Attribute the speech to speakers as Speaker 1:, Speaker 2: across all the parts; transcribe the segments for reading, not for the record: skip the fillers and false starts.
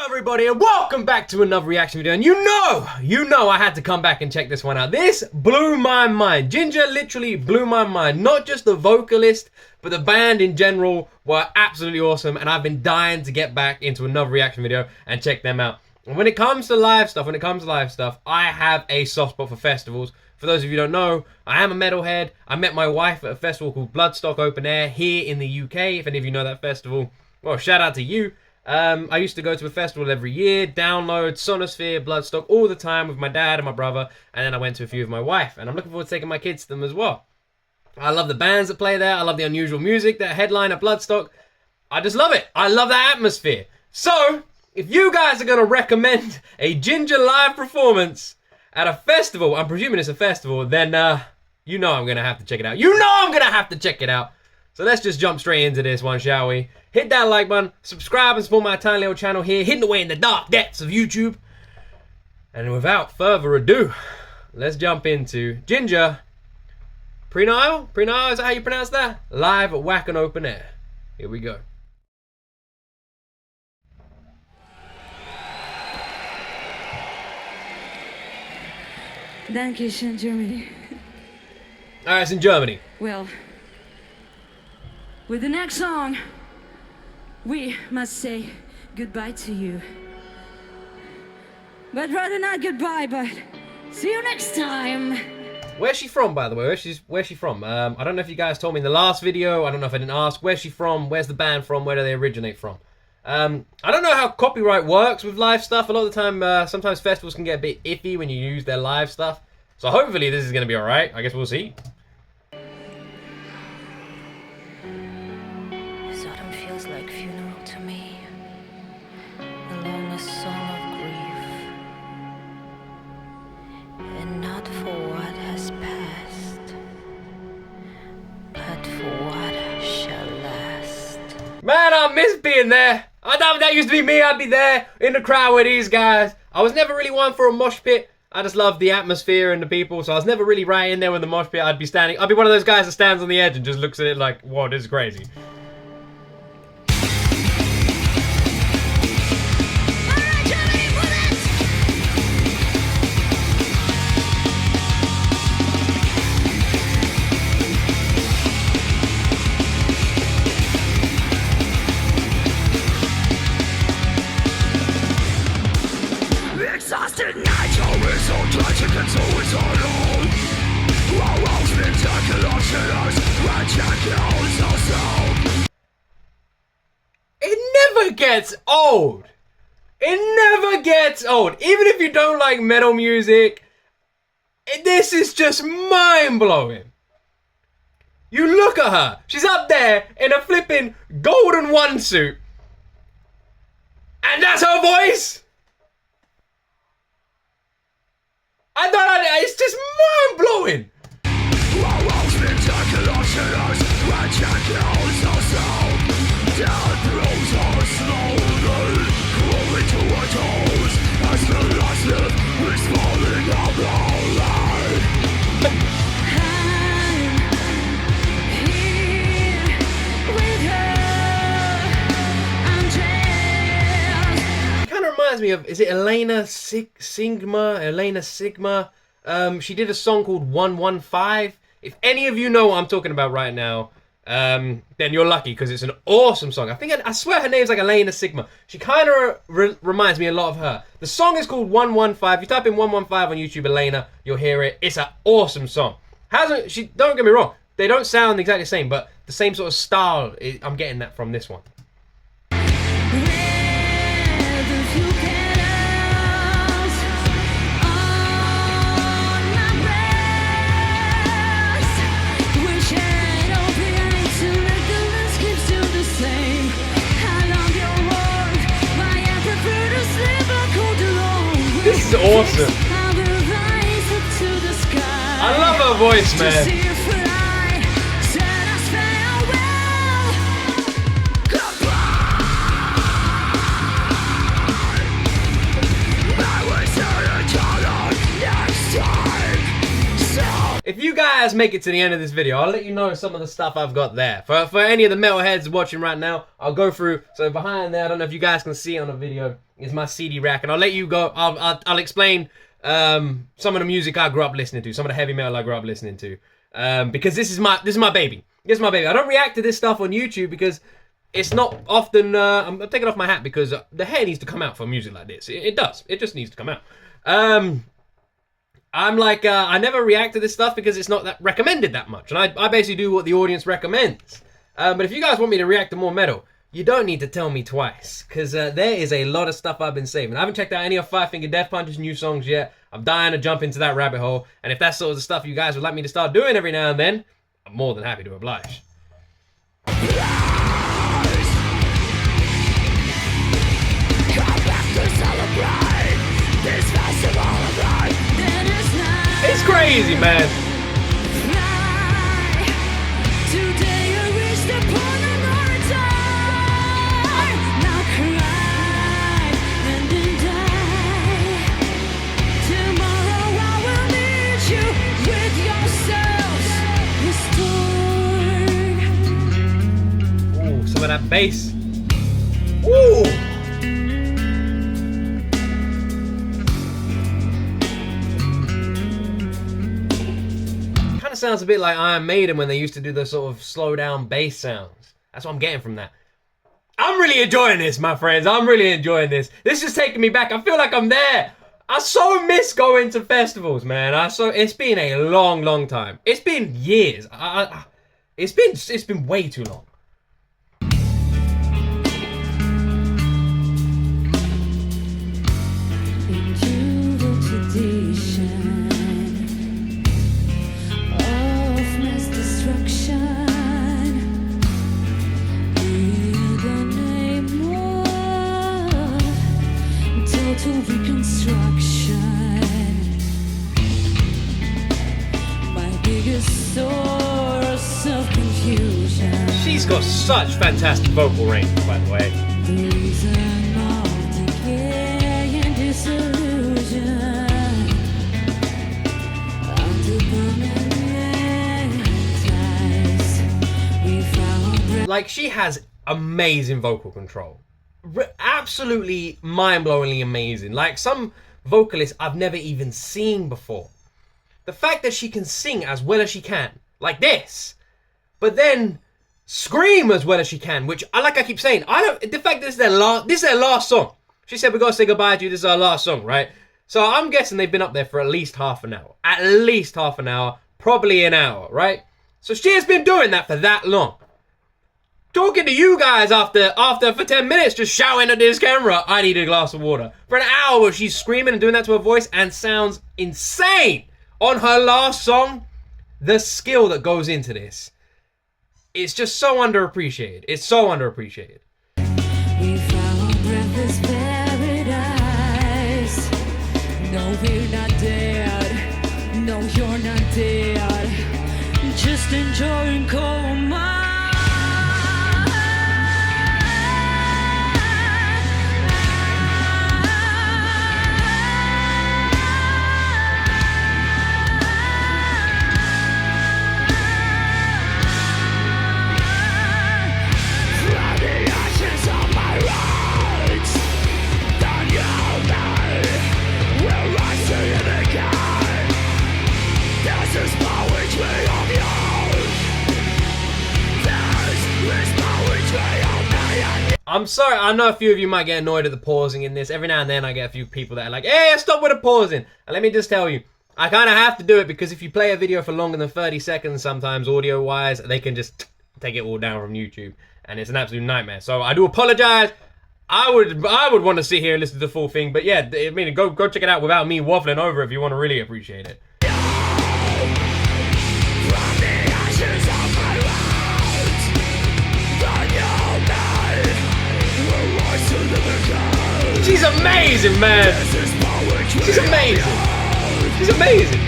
Speaker 1: everybody, and welcome back to another reaction video. And you know I had to come back and check this one out. This blew my mind. Jinjer literally blew my mind. Not just the vocalist, but the band in general were absolutely awesome, and I've been dying to get back into another reaction video and check them out. And when it comes to live stuff, I have a soft spot for festivals. For those of you who don't know, I am a metalhead. I met my wife at a festival called Bloodstock Open Air here in the UK. If any of you know that festival, well, shout out to you. I used to go to a festival every year, download, Sonosphere, Bloodstock, all the time with my dad and my brother, and then I went to a few with my wife, and I'm looking forward to taking my kids to them as well. I love the bands that play there, I love the unusual music that headline at Bloodstock. I just love it. I love that atmosphere. So, if you guys are going to recommend a Jinjer live performance at a festival, I'm presuming it's a festival, then you know I'm going to have to check it out. You know I'm going to have to check it out. So let's just jump straight into this one, shall we? Hit that like button, subscribe and support my tiny little channel here, hidden away in the dark depths of YouTube. And without further ado, let's jump into Jinjer Perennial? Perennial, is that how you pronounce that? Live at Wacken Open Air. Here we go.
Speaker 2: Dankeschön, Germany.
Speaker 1: Alright, it's in Germany.
Speaker 2: Well, with the next song, we must say goodbye to you. But rather not goodbye, but see you next time.
Speaker 1: Where's she from, by the way? Where's she from? I don't know if you guys told me in the last video. I don't know if I didn't ask. Where's she from? Where's the band from? Where do they originate from? I don't know how copyright works with live stuff. A lot of the time, sometimes festivals can get a bit iffy when you use their live stuff. So hopefully this is going to be alright. I guess we'll see.
Speaker 3: This autumn feels like funeral to me. The longest song of grief. And not for what has passed, but for what shall last.
Speaker 1: Man, I miss being there. I thought if that used to be me, I'd be there in the crowd with these guys. I was never really one for a mosh pit. I just love the atmosphere and the people, so I was never really right in there with the mosh pit. I'd be one of those guys that stands on the edge and just looks at it like, whoa, this is crazy.
Speaker 4: Exhausted nature is so tragic and so is alone. Our spectacular sinners, ridiculous also.
Speaker 1: It never gets old. It never gets old. Even if you don't like metal music, this is just mind-blowing. You look at her. She's up there in a flipping golden one suit. And that's her voice. It's just mind-blowing. Kind of reminds me of, is it Elena Sigma? She did a song called 115. If any of you know what I'm talking about right now, then you're lucky because it's an awesome song. I swear her name's like Elena Sigma. She kind of reminds me a lot of her. The song is called 115. If you type in 115 on YouTube, Elena, you'll hear it. It's an awesome song. Don't get me wrong, they don't sound exactly the same, but the same sort of style, I'm getting that from this one. This is awesome. I love her voice, man. If you guys guys make it to the end of this video, I'll let you know some of the stuff I've got there. For any of the metalheads watching right now, I'll go through. So behind there, I don't know if you guys can see it on the video, is my CD rack, and I'll let you go. I'll explain some of the music I grew up listening to, some of the heavy metal I grew up listening to, because this is my baby. This is my baby. I don't react to this stuff on YouTube because it's not often. I'm taking off my hat because the hair needs to come out for music like this. It does. It just needs to come out. I'm like, I never react to this stuff because it's not that recommended that much. And I basically do what the audience recommends. But if you guys want me to react to more metal, you don't need to tell me twice. Because there is a lot of stuff I've been saving. I haven't checked out any of Five Finger Death Punch's new songs yet. I'm dying to jump into that rabbit hole. And if that's sort of the stuff you guys would like me to start doing every now and then, I'm more than happy to oblige. It's crazy, man. Ooh, some of that bass. Ooh. Sounds a bit like Iron Maiden when they used to do the sort of slow down bass sounds. That's what I'm getting from that. I'm really enjoying this, my friends. I'm really enjoying this. This is taking me back. I feel like I'm there. I so miss going to festivals, man. It's been a long time. It's been years. It's been way too long. She's got such fantastic vocal range, by the way. Like, she has amazing vocal control. Absolutely mind-blowingly amazing. Like, some vocalists I've never even seen before. The fact that she can sing as well as she can, like this, but then scream as well as she can, which I keep saying, the fact that this is their last song. She said, we gotta say goodbye to you, this is our last song, right? So I'm guessing they've been up there for at least half an hour. At least half an hour, probably an hour, right? So she has been doing that for that long. Talking to you guys after for 10 minutes, just shouting at this camera, I need a glass of water. For an hour, she's screaming and doing that to her voice and sounds insane. On her last song, the skill that goes into this, it's just so underappreciated. It's so underappreciated.
Speaker 2: We found breathless paradise. No, we're not dead. No, you're not dead. Just enjoying coma.
Speaker 1: I'm sorry, I know a few of you might get annoyed at the pausing in this. Every now and then I get a few people that are like, hey, stop with the pausing. And let me just tell you, I kind of have to do it because if you play a video for longer than 30 seconds, sometimes audio-wise, they can just take it all down from YouTube. And it's an absolute nightmare. So I do apologize. I would want to sit here and listen to the full thing. But yeah, I mean, go check it out without me waffling over if you want to really appreciate it. She's amazing, man. She's amazing. She's amazing.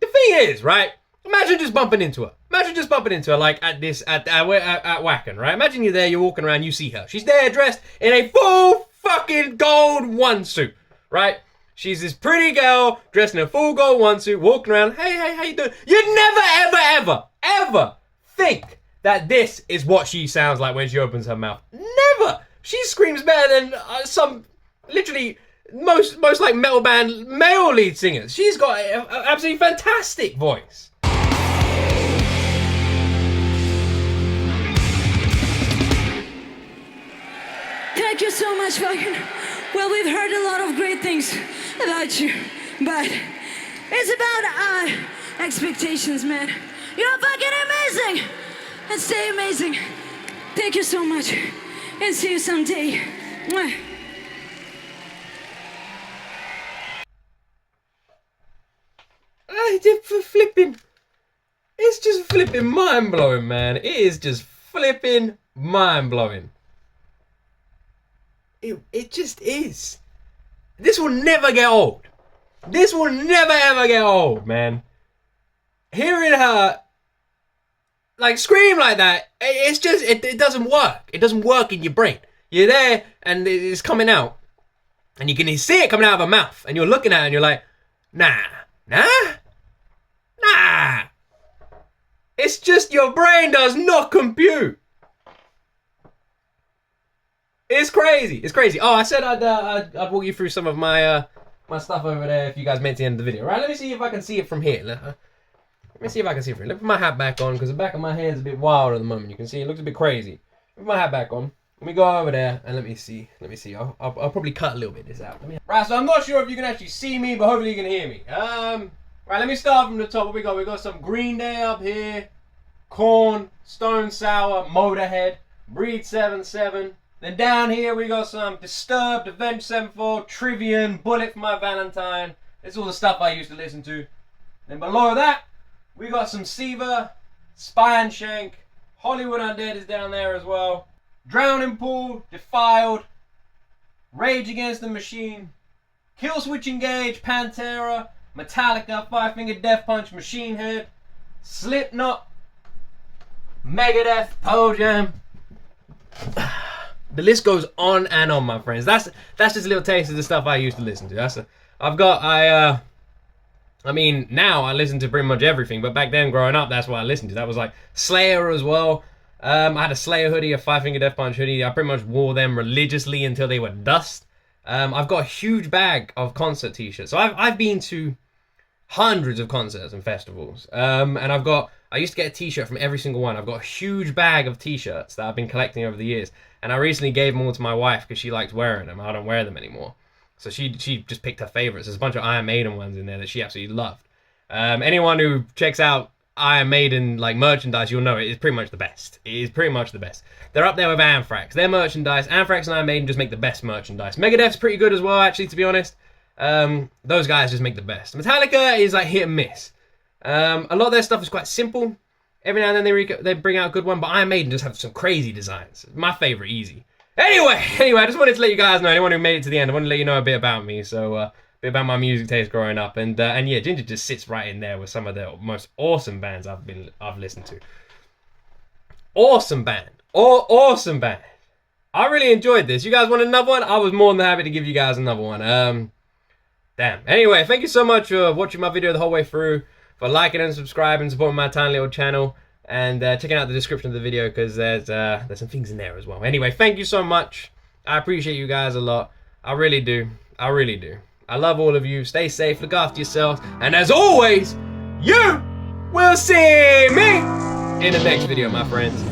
Speaker 1: The thing is, right? Imagine just bumping into her. Imagine just bumping into her like at Wacken, right? Imagine you're there, you're walking around, you see her. She's there dressed in a full fucking gold one suit, right? She's this pretty girl dressed in a full gold onesuit, walking around. Hey, how you doing? You'd ever think that this is what she sounds like when she opens her mouth. Never. She screams better than some literally most like metal band male lead singers. She's got an absolutely fantastic voice.
Speaker 2: Thank you so much, Wacken. Well, we've heard a lot of great things about you, but it's about our expectations, man. You're fucking amazing, and stay amazing. Thank you so much, and see you someday. Mwah.
Speaker 1: It's just flipping mind-blowing, man. It is just flipping mind-blowing. It just is. This will never get old. This will never ever get old, man. Hearing her like scream like that, it's just it doesn't work. It doesn't work in your brain. You're there and it's coming out, and you can see it coming out of her mouth, and you're looking at it and you're like, nah. It's just your brain does not compute. It's crazy. It's crazy. Oh, I said I'd walk you through some of my my stuff over there if you guys meant to end the video. Right, let me see if I can see it from here. Let me see if I can see it from here. Let me put my hat back on because the back of my hair is a bit wild at the moment. You can see it looks a bit crazy. Put my hat back on. Let me go over there and let me see. I'll probably cut a little bit of this out. Right, so I'm not sure if you can actually see me, but hopefully you can hear me. Right, let me start from the top. What we got? We got some Green Day up here, Korn, Stone Sour, Motorhead, Breed 77. Then down here we got some Disturbed, Avenged Sevenfold, Trivium, Bullet for My Valentine. This is all the stuff I used to listen to. Then below that, we got some Siva, Spine Shank, Hollywood Undead is down there as well. Drowning Pool, Defiled, Rage Against the Machine, Killswitch Engage, Pantera, Metallica, Five Finger Death Punch, Machine Head, Slipknot, Megadeth, Pearl Jam. The list goes on and on, my friends. That's just a little taste of the stuff I used to listen to. I mean, now I listen to pretty much everything, but back then, growing up, that's what I listened to. That was like Slayer as well. I had a Slayer hoodie, a Five Finger Death Punch hoodie. I pretty much wore them religiously until they were dust. I've got a huge bag of concert t-shirts. So I've been to hundreds of concerts and festivals. And I used to get a t-shirt from every single one. I've got a huge bag of t-shirts that I've been collecting over the years. And I recently gave them all to my wife because she likes wearing them. I don't wear them anymore. So she just picked her favorites. There's a bunch of Iron Maiden ones in there that she absolutely loved. Anyone who checks out Iron Maiden like merchandise, you'll know it is pretty much the best. It is pretty much the best. They're up there with Anthrax. Their merchandise, Anthrax and Iron Maiden just make the best merchandise. Megadeth's pretty good as well, actually, to be honest. Those guys just make the best. Metallica is like hit and miss. A lot of their stuff is quite simple. Every now and then they bring out a good one, but Iron Maiden just have some crazy designs. My favorite, easy. Anyway, I just wanted to let you guys know, anyone who made it to the end, I wanted to let you know a bit about me, so a bit about my music taste growing up, and yeah, Jinjer just sits right in there with some of the most awesome bands I've listened to. Awesome band, awesome band. I really enjoyed this. You guys want another one? I was more than happy to give you guys another one. Damn. Anyway, thank you so much for watching my video the whole way through, for liking and subscribing, supporting my tiny little channel, and checking out the description of the video because there's some things in there as well. Anyway, thank you so much. I appreciate you guys a lot. I really do. I really do. I love all of you. Stay safe. Look after yourselves. And as always, you will see me in the next video, my friends.